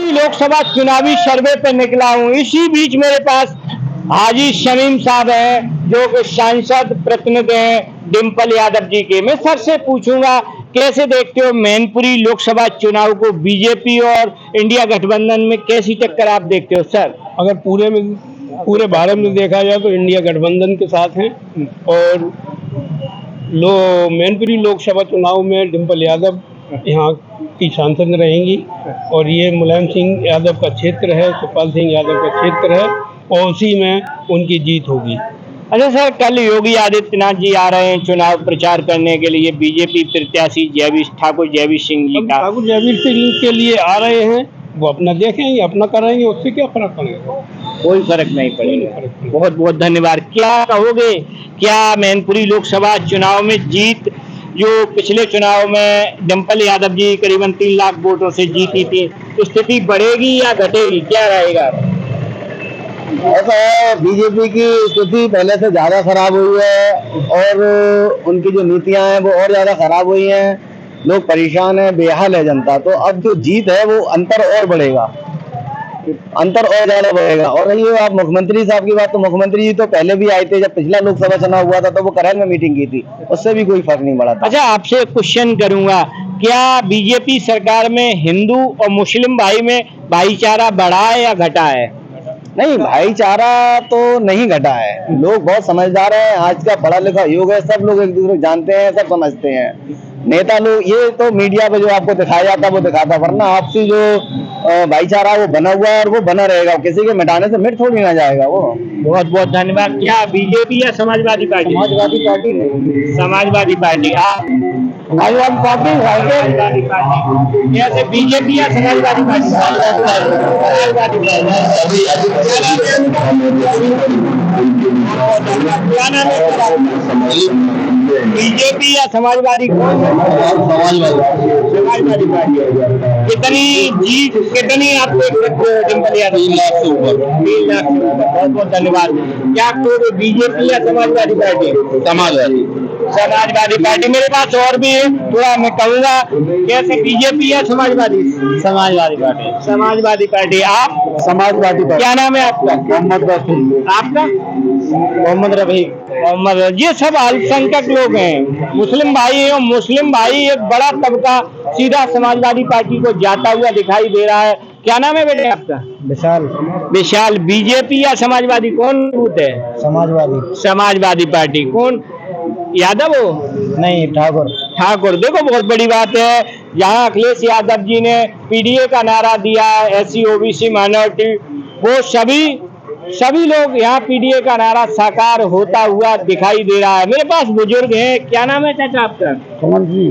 लोकसभा चुनावी सर्वे पर निकला हूं। इसी बीच मेरे पास हाजी शमीम साहब हैं जो कि सांसद प्रतिनिधि हैं डिंपल यादव जी के। मैं सर से पूछूंगा कैसे देखते हो मैनपुरी लोकसभा चुनाव को, बीजेपी और इंडिया गठबंधन में कैसी टक्कर आप देखते हो सर? अगर पूरे भारत में देखा जाए तो इंडिया गठबंधन के साथ है और मैनपुरी लोकसभा चुनाव में डिंपल यादव यहाँ की सांसद रहेंगी और ये मुलायम सिंह यादव का क्षेत्र है, सुखपाल सिंह यादव का क्षेत्र है और उसी में उनकी जीत होगी। अच्छा सर, कल योगी आदित्यनाथ जी आ रहे हैं चुनाव प्रचार करने के लिए, बीजेपी प्रत्याशी ठाकुर जयवीर सिंह जी का। ठाकुर जयवीर सिंह के लिए आ रहे हैं, वो अपना देखेंगे, अपना करेंगे, उससे क्या फर्क पड़ेगा? कोई फर्क नहीं पड़ेगा। बहुत बहुत धन्यवाद। क्या कहोगे, क्या मैनपुरी लोकसभा चुनाव में जीत, जो पिछले चुनाव में डिंपल यादव जी करीबन 3 लाख वोटों से जीती थी, तो स्थिति बढ़ेगी या घटेगी, क्या रहेगा? ऐसा है, बीजेपी की स्थिति पहले से ज्यादा खराब हुई है और उनकी जो नीतियां हैं वो और ज्यादा खराब हुई हैं। लोग परेशान है, बेहाल है जनता। तो अब जो जीत है वो अंतर और बढ़ेगा, अंतर और ज्यादा बढ़ेगा। और ये आप मुख्यमंत्री साहब की बात, तो मुख्यमंत्री जी तो पहले भी आए थे, जब पिछला लोकसभा चुनाव हुआ था तो वो करैल में मीटिंग की थी, उससे भी कोई फर्क नहीं पड़ा था। अच्छा, आपसे क्वेश्चन करूंगा, क्या बीजेपी सरकार में हिंदू और मुस्लिम भाई में भाईचारा बढ़ा है या घटा है? नहीं, भाईचारा तो नहीं घटा है। लोग बहुत समझदार हैं, आज का पढ़ा लिखा युग है, सब लोग एक दूसरे को जानते हैं, सब समझते हैं। नेता लोग ये तो मीडिया पे जो आपको दिखाया जाता है वो दिखाता, वरना आपसी जो भाईचारा वो बना हुआ है और वो बना रहेगा, किसी के मिटाने से मिट थोड़ी ना जाएगा वो। बहुत बहुत धन्यवाद। क्या बीजेपी या Samajwadi party? Samajwadi party. Samajwadi party. आप? समाजवादी पार्टी। समाजवादी पार्टी। जैसे बीजेपी या समाजवादी पार्टी? समाजवादी पार्टी। क्या नाम है? बीजेपी या समाजवादी? कौन? समाजवादी पार्टी। कितनी जीत, कितनी आप देख सकते हो डिंपल यादव? 3 लाख से ऊपर। 3 लाख से ऊपर। बहुत बहुत धन्यवाद। क्या कहोगे, बीजेपी या समाजवादी पार्टी? समाजवादी। समाजवादी पार्टी। मेरे पास और भी है, थोड़ा मैं कहूँगा, कैसे बीजेपी या समाजवादी? समाजवादी पार्टी। समाजवादी पार्टी। आप? समाजवादी पार्टी। क्या नाम है आपका? मोहम्मद रफी। आपका? मोहम्मद रफी। मोहम्मद। ये सब अल्पसंख्यक लोग हैं, मुस्लिम भाई हैं, और मुस्लिम भाई एक बड़ा तबका सीधा समाजवादी पार्टी को जाता हुआ दिखाई दे रहा है। क्या नाम है बेटे आपका? विशाल। विशाल। बीजेपी या समाजवादी, कौन मजबूत है? समाजवादी। समाजवादी पार्टी। कौन? यादव हो? नहीं, ठाकुर। ठाकुर। देखो, बहुत बड़ी बात है, यहाँ अखिलेश यादव जी ने पीडीए का नारा दिया, एससी ओबीसी माइनॉरिटी, वो सभी लोग यहाँ पीडीए का नारा साकार होता हुआ दिखाई दे रहा है। मेरे पास बुजुर्ग हैं। क्या नाम है चाचा आपका? कमल जी।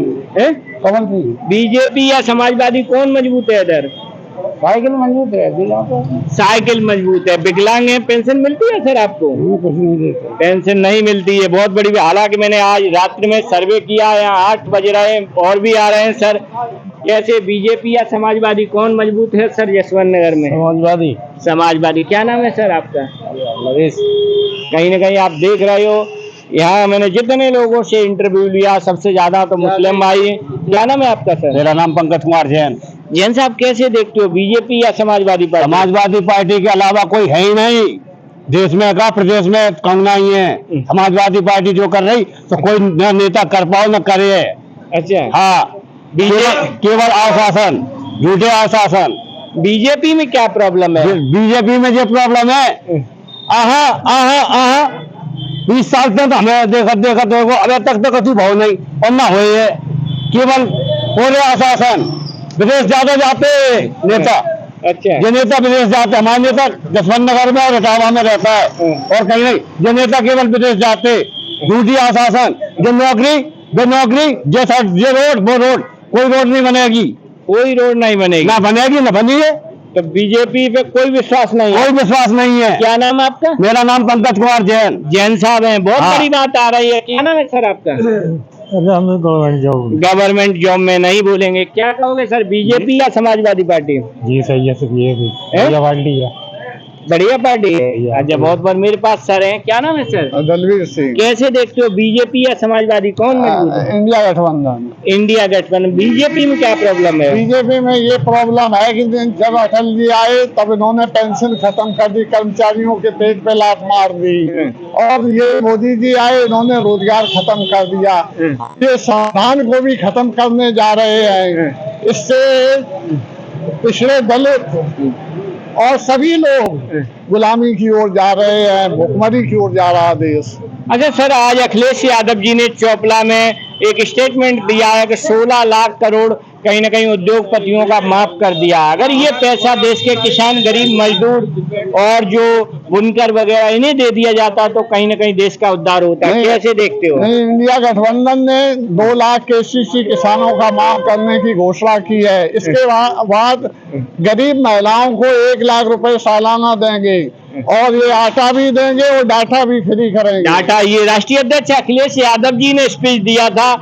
कमल जी। बीजेपी या समाजवादी, कौन मजबूत है इधर? साइकिल मजबूत है। साइकिल मजबूत है। विकलांग है, पेंशन मिलती है सर आपको? कुछ नहीं देते। पेंशन नहीं मिलती है। बहुत बड़ी। हालांकि मैंने आज रात्रि में सर्वे किया है, यहाँ 8 बज रहे हैं और भी आ रहे हैं सर। कैसे बीजेपी या समाजवादी, कौन मजबूत है सर यशवंत नगर में? समाजवादी। समाजवादी। क्या नाम है सर आपका? नरेश। कहीं ना कहीं आप देख रहे हो, यहाँ मैंने जितने लोगों से इंटरव्यू लिया, सबसे ज्यादा तो मुस्लिम भाई हैं। क्या नाम है आपका सर? मेरा नाम पंकज कुमार जैन। जैन साहब, कैसे देखते हो बीजेपी या समाजवादी पार्टी? समाजवादी पार्टी के अलावा कोई है ही नहीं देश में, का प्रदेश में कंगना ही है। समाजवादी पार्टी जो कर रही तो कोई न नेता कर पाओ न करे। अच्छा। हाँ, केवल आश्वासन, झूठे आश्वासन। बीजेपी में क्या प्रॉब्लम है? बीजेपी में जो प्रॉब्लम है, 20 साल तक हमें देखा देखो अभी तक तो कभी भाव नहीं और ना हुए है, केवल पूरे आश्वासन। विदेश ज्यादा जाते नेता। अच्छा। जो नेता विदेश जाते, हमारे नेता जसवंत नगर में और इटावा में रहता है और कहीं नहीं। जो नेता केवल विदेश जाते, झूठी आश्वासन। जो नौकरी जैसा जो रोड, वो रोड, कोई रोड नहीं बनेगी। कोई रोड नहीं बनेगी? ना बनेगी ना बनी है। तो बीजेपी पे कोई विश्वास नहीं है? कोई विश्वास नहीं है। क्या नाम है आपका? मेरा नाम पंकज कुमार जैन। जैन साहब हैं। बहुत बड़ी बात आ रही है। क्या नाम है सर आपका? गवर्नमेंट जॉब में नहीं बोलेंगे। क्या कहोगे सर, बीजेपी या समाजवादी पार्टी? जी सही है, सर ये भी पार्टी है। बढ़िया पार्टी है। अच्छा, बहुत बार मेरे पास सर हैं, क्या नाम है सर? दलवीर सिंह। कैसे देखते हो, बीजेपी या समाजवादी, कौन मजबूत है? इंडिया गठबंधन। इंडिया गठबंधन। बीजेपी में क्या प्रॉब्लम है? बीजेपी में ये प्रॉब्लम है कि जब अटल जी आए तब इन्होंने पेंशन खत्म कर दी, कर्मचारियों के पेट पे लात मार दी, और ये मोदी जी आए, इन्होंने रोजगार खत्म कर दिया, ये संविधान को भी खत्म करने जा रहे हैं। इससे पिछड़े दलित और सभी लोग गुलामी की ओर जा रहे हैं, भुखमरी की ओर जा रहा है देश। अच्छा सर, आज अखिलेश यादव जी ने चोपला में एक स्टेटमेंट दिया है कि 16 लाख करोड़ कहीं ना कहीं उद्योगपतियों का माफ कर दिया। अगर ये पैसा देश के किसान, गरीब मजदूर और जो बुनकर वगैरह इन्हें दे दिया जाता तो कहीं ना कहीं देश का उद्धार होता है। कैसे देखते हो? नहीं, इंडिया गठबंधन ने 2 लाख KCC किसानों का माफ करने की घोषणा की है। इसके बाद गरीब महिलाओं को 1 लाख रुपए सालाना देंगे, और ये आटा भी देंगे और डाटा भी फ्री करेंगे। डाटा, ये राष्ट्रीय अध्यक्ष अखिलेश यादव जी ने स्पीच दिया था।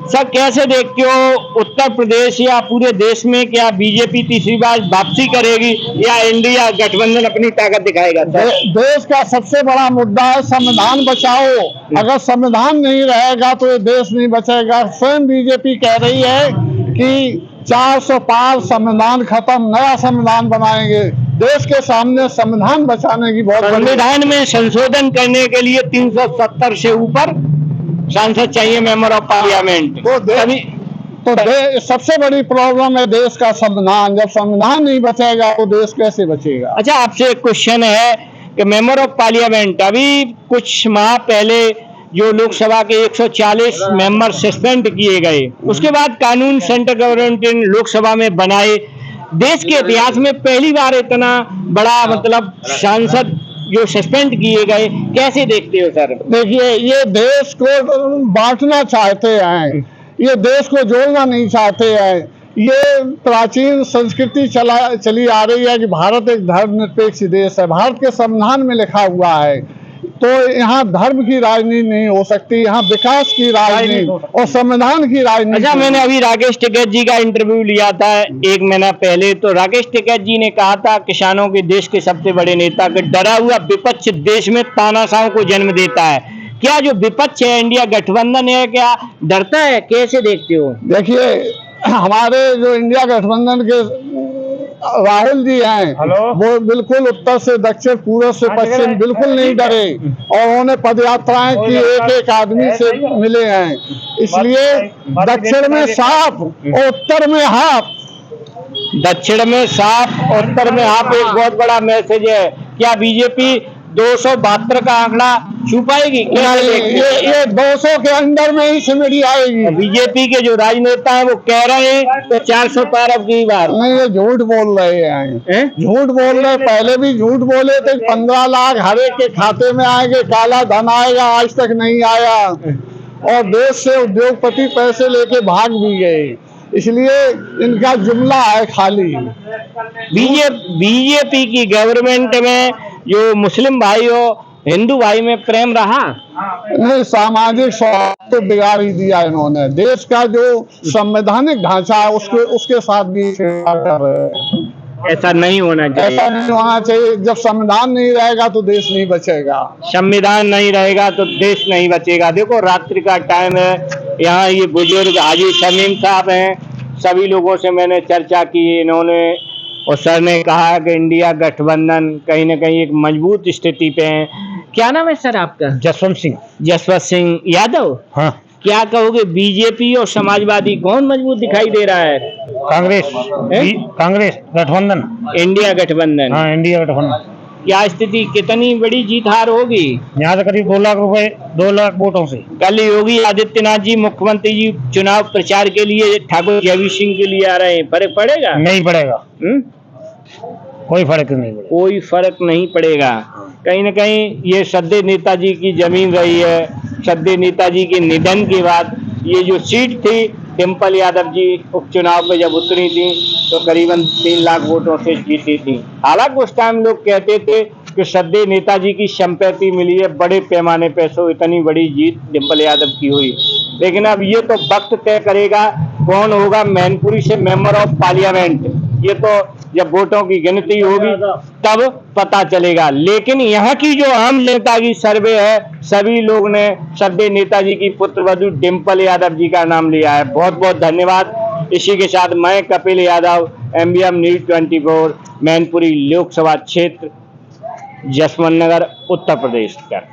सर कैसे देखते हो, उत्तर प्रदेश या पूरे देश में क्या बीजेपी तीसरी बार वापसी करेगी या इंडिया गठबंधन अपनी ताकत दिखाएगा? देश का सबसे बड़ा मुद्दा है संविधान बचाओ। अगर संविधान नहीं रहेगा तो ये देश नहीं बचेगा। स्वयं बीजेपी कह रही है कि 400 पार, संविधान खत्म, नया संविधान बनाएंगे। देश के सामने संविधान बचाने की बहुत, संविधान में संशोधन करने के लिए 370 से ऊपर सांसद चाहिए, मेंबर ऑफ पार्लियामेंट। सबसे बड़ी प्रॉब्लम है देश का संविधान। जब संविधान नहीं बचेगा तो देश कैसे बचेगा? अच्छा, आपसे एक क्वेश्चन है कि मेंबर ऑफ पार्लियामेंट, अभी कुछ माह पहले जो लोकसभा के 140 मेंबर सस्पेंड किए गए, उसके बाद कानून सेंट्रल गवर्नमेंट ने लोकसभा में बनाए। देश के इतिहास में पहली बार इतना बड़ा मतलब सांसद जो सस्पेंड किए गए, कैसे देखते हो सर? देखिए, ये देश को बांटना चाहते हैं, ये देश को जोड़ना नहीं चाहते हैं। ये प्राचीन संस्कृति चली आ रही है कि भारत एक धर्मनिरपेक्ष देश है। भारत के संविधान में लिखा हुआ है, तो यहाँ धर्म की राजनीति नहीं हो सकती, यहाँ विकास की राजनीति और संविधान की राजनीति। अच्छा, मैंने अभी राकेश टिकैत जी का इंटरव्यू लिया था 1 महीना पहले, तो राकेश टिकैत जी ने कहा था किसानों के देश के सबसे बड़े नेता के डरा हुआ विपक्ष देश में तानाशाहों को जन्म देता है। क्या जो विपक्ष है इंडिया गठबंधन है, क्या डरता है? कैसे देखते हो? देखिए, हमारे जो इंडिया गठबंधन के राहुल जी हैं, वो बिल्कुल उत्तर से दक्षिण, पूर्व से पश्चिम बिल्कुल नहीं डरे, और उन्होंने पदयात्राएं की, एक आदमी से मिले हैं। इसलिए दक्षिण में साफ और उत्तर में हाफ। दक्षिण में साफ और उत्तर में हाफ, एक बहुत बड़ा मैसेज है। क्या बीजेपी 272 का आंकड़ा छू पाएगी? ये 200 के अंदर में ही सिमट आएगी। बीजेपी के जो राजनेता हैं वो कह रहे हैं तो 400 पार अब की बार। नहीं, ये झूठ बोल रहे हैं, झूठ बोल रहे। पहले भी झूठ बोले थे, 15 लाख हर एक के खाते में आएंगे, काला धन आएगा, आज तक नहीं आया, और देश से उद्योगपति पैसे लेके भाग भी गए। इसलिए इनका जुमला है खाली। बीजेपी की गवर्नमेंट में जो मुस्लिम भाई हो, हिंदू भाई में प्रेम रहा नहीं, सामाजिक सौहार्द तो बिगाड़ ही दिया इन्होंने। देश का जो संवैधानिक ढांचा है उसके साथ भी छेड़छाड़ कर रहे हैं। ऐसा नहीं होना चाहिए। ऐसा नहीं होना चाहिए। जब संविधान नहीं रहेगा तो देश नहीं बचेगा। संविधान नहीं रहेगा तो देश नहीं बचेगा। देखो, रात्रि का टाइम है, यहाँ ये बुजुर्ग हाजी शमीम साहब हैं, सभी लोगों से मैंने चर्चा की, इन्होंने और सर ने कहा कि इंडिया गठबंधन कहीं ना कहीं एक मजबूत स्थिति पे है। क्या नाम है सर आपका? जसवंत सिंह। जसवंत सिंह यादव। हाँ। क्या कहोगे, बीजेपी और समाजवादी कौन मजबूत दिखाई दे रहा है? कांग्रेस गठबंधन, इंडिया गठबंधन। हाँ, इंडिया गठबंधन। क्या स्थिति, कितनी बड़ी जीत हार होगी? यहाँ से करीब 2 लाख रुपए, 2 लाख वोटों से। कल योगी आदित्यनाथ जी, मुख्यमंत्री जी, चुनाव प्रचार के लिए ठाकुर जयवीर सिंह के लिए आ रहे हैं, फर्क पड़ेगा? नहीं पड़ेगा। कोई फर्क नहीं पड़ेगा। कोई फर्क नहीं पड़ेगा। कहीं ना कहीं ये सद्दे नेताजी की जमीन रही है। सद्दे नेताजी के निधन के बाद ये जो सीट थी, डिम्पल यादव जी उपचुनाव में जब उतरी थी तो करीबन 3 लाख वोटों से जीती थी। हालांकि उस टाइम लोग कहते थे कि सद्दे नेताजी की संपत्ति मिली है बड़े पैमाने पे, सो इतनी बड़ी जीत डिम्पल यादव की हुई। लेकिन अब ये तो वक्त तय करेगा कौन होगा मैनपुरी से मेंबर ऑफ पार्लियामेंट। ये तो जब वोटों की गिनती होगी तब पता चलेगा। लेकिन यहाँ की जो आम जनता की सर्वे है, सभी लोग ने श्रद्धेय नेताजी की पुत्रवधू डिंपल यादव जी का नाम लिया है। बहुत बहुत धन्यवाद। इसी के साथ मैं कपिल यादव, MBM न्यूज 24, मैनपुरी लोकसभा क्षेत्र, जसवंत नगर, उत्तर प्रदेश का।